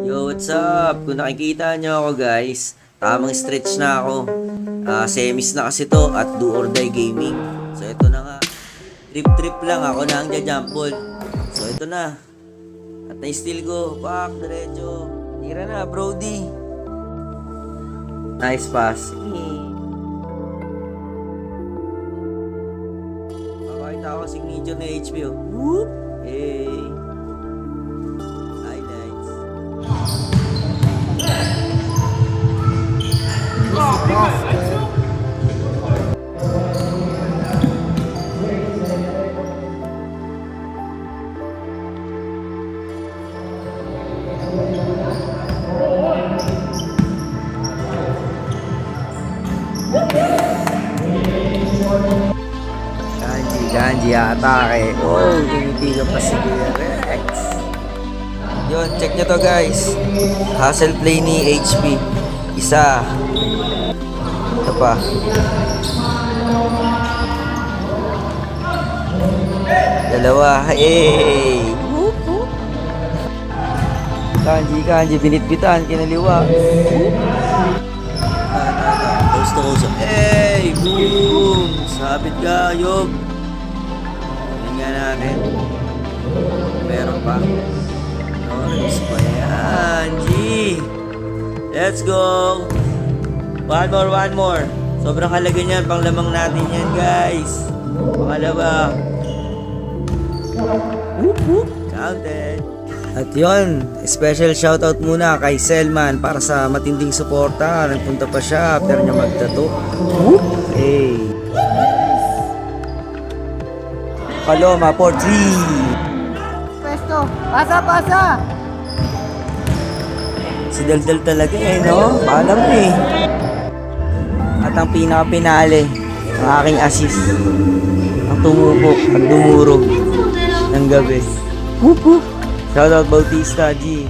Yo, what's up? Kung nakikita nyo ako guys, tamang stretch na ako. Semis na kasi to at do or die gaming. So ito na nga. Trip lang ako na ang jump ball. So ito na. At na-steal ko. Pak, diretso. Tira na, Brody. Nice pass. Pakakita ako signature na HP oh. Whoop! Hey! Highlights. Ganji atake. Oh, tinitigil pa si Rex. Yun, check nyo to guys. Hustle play ni HP. Isa. Ito pa. Dalawa. Hey! Kanji, binitbitan, kinaliwa. Coast to coast. Hey! Boom! Sabit ka, Yob. Tingnan natin. Meron pa. Noris pa yan. G! Let's go! One more. Sobrang halaga niyan. Panglamang natin yan, guys. Pangalawa. Counted. At yon, special shoutout muna kay Selman para sa matinding suporta. Nagpunta pa siya after niya magtato. Hey. Paloma for 3. Pwesto, pasa! Si Daldal talaga no? Paalam eh. At ang pinaka-pinale, ang aking assist. Ang tumubok at dumurog ng gabi. Shoutout Bautista G.